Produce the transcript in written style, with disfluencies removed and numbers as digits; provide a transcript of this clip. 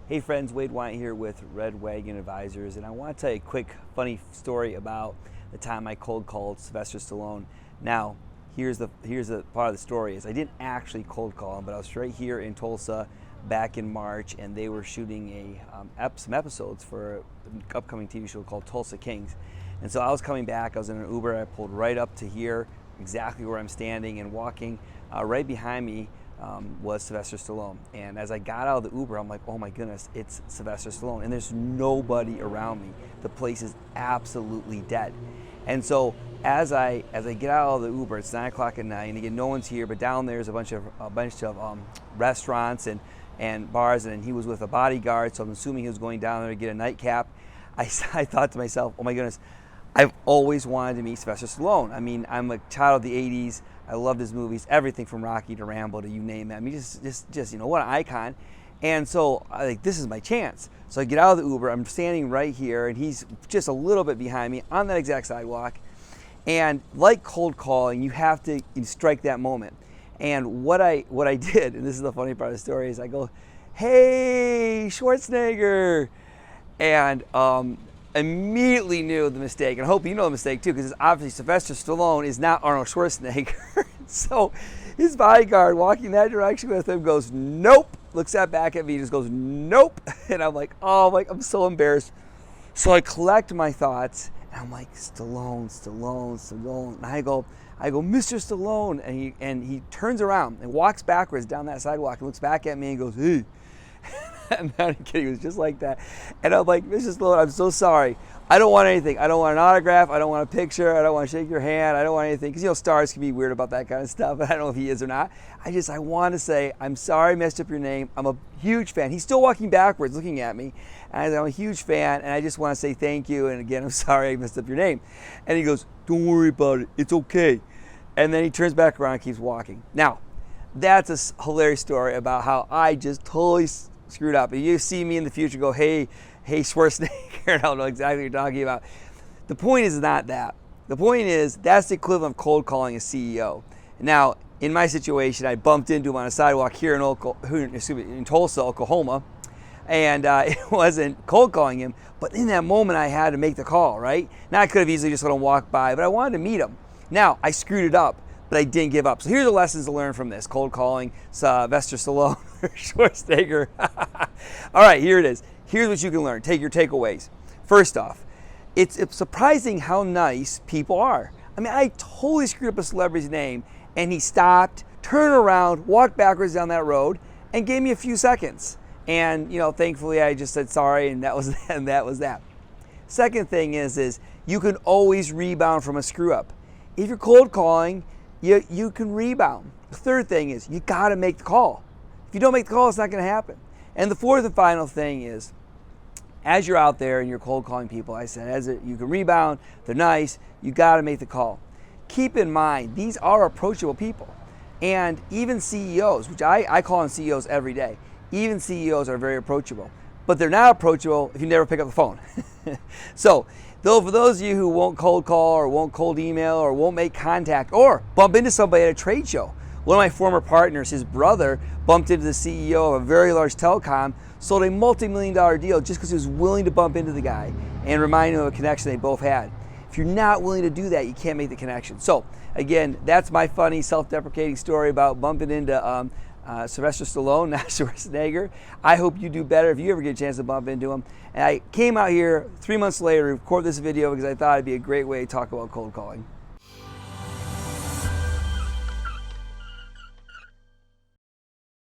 Hey friends, Wade Wyant here with Red Wagon Advisors, and I want to tell you a quick, funny story about the time I cold called Sylvester Stallone. Now, here's the part of the story is I didn't actually cold call him, but I was right here in Tulsa back in March, and they were shooting some episodes for an upcoming TV show called Tulsa Kings. And so I was coming back. I was in an Uber. I pulled right up to here, exactly where I'm standing, and walking right behind me was Sylvester Stallone. And as I got out of the Uber, I'm like, oh my goodness, it's Sylvester Stallone. And there's nobody around me. The place is absolutely dead. And so as I get out of the Uber, it's 9 o'clock at night, and again, no one's here, but down there's a bunch of restaurants and bars, and he was with a bodyguard, so I'm assuming he was going down there to get a nightcap. I thought to myself, oh my goodness, I've always wanted to meet Sylvester Stallone. I mean, I'm a child of the 80s. I loved his movies, everything from Rocky to Rambo to you name it. I mean, just you know, what an icon. And so I think this is my chance. So I get out of the Uber. I'm standing right here, and he's just a little bit behind me on that exact sidewalk. And like cold calling, you have to strike that moment. And what I did, and this is the funny part of the story, is I go, "Hey, Schwarzenegger," and immediately knew the mistake, and I hope you know the mistake too, because obviously Sylvester Stallone is not Arnold Schwarzenegger. So his bodyguard walking that direction with him goes, "Nope," looks back at me, just goes, "Nope," and I'm like, oh, I'm so embarrassed. So I collect my thoughts, and I'm like, Stallone, and I go, "Mr. Stallone," and he turns around and walks backwards down that sidewalk and looks back at me and goes, "Hey." I'm not kidding, it was just like that. And I'm like, "Mr. Stallone, I'm so sorry. I don't want anything. I don't want an autograph. I don't want a picture. I don't want to shake your hand. I don't want anything." Because, stars can be weird about that kind of stuff. I don't know if he is or not. I want to say, "I'm sorry I messed up your name. I'm a huge fan." He's still walking backwards looking at me. And I'm a huge fan, and I just want to say thank you. And again, I'm sorry I messed up your name. And he goes, "Don't worry about it. It's okay." And then he turns back around and keeps walking. Now, that's a hilarious story about how I just totally screwed up. If you see me in the future, go, hey Schwarzenegger, and I don't know exactly what you're talking about. The point is not that. The point is that's the equivalent of cold calling a CEO. Now, in my situation, I bumped into him on a sidewalk here in Tulsa, Oklahoma, and it wasn't cold calling him, but in that moment I had to make the call, right? Now I could have easily just let him walk by, but I wanted to meet him. Now, I screwed it up, but I didn't give up. So here's the lessons to learn from this, cold calling Sylvester Stallone or Schwarzenegger. All right, here it is. Here's what you can learn. Take your takeaways. First off, it's surprising how nice people are. I mean, I totally screwed up a celebrity's name, and he stopped, turned around, walked backwards down that road, and gave me a few seconds. And, thankfully I just said sorry, and that was that. Second thing is you can always rebound from a screw up. If you're cold calling, you can rebound. The third thing is you got to make the call. If you don't make the call, it's not going to happen. And the fourth and final thing is, as you're out there and you're cold calling people, I said, you can rebound, they're nice, you got to make the call. Keep in mind, these are approachable people. And even CEOs, which I call them CEOs every day, even CEOs are very approachable. But they're not approachable if you never pick up the phone. So, for those of you who won't cold call or won't cold email or won't make contact or bump into somebody at a trade show. One of my former partners, his brother, bumped into the CEO of a very large telecom, sold a multi-million-dollar deal just because he was willing to bump into the guy and remind him of a connection they both had. If you're not willing to do that, you can't make the connection. So, again, that's my funny self-deprecating story about bumping into Sylvester Stallone, not Schwarzenegger. I hope you do better if you ever get a chance to bump into him. And I came out here 3 months later to record this video because I thought it'd be a great way to talk about cold calling.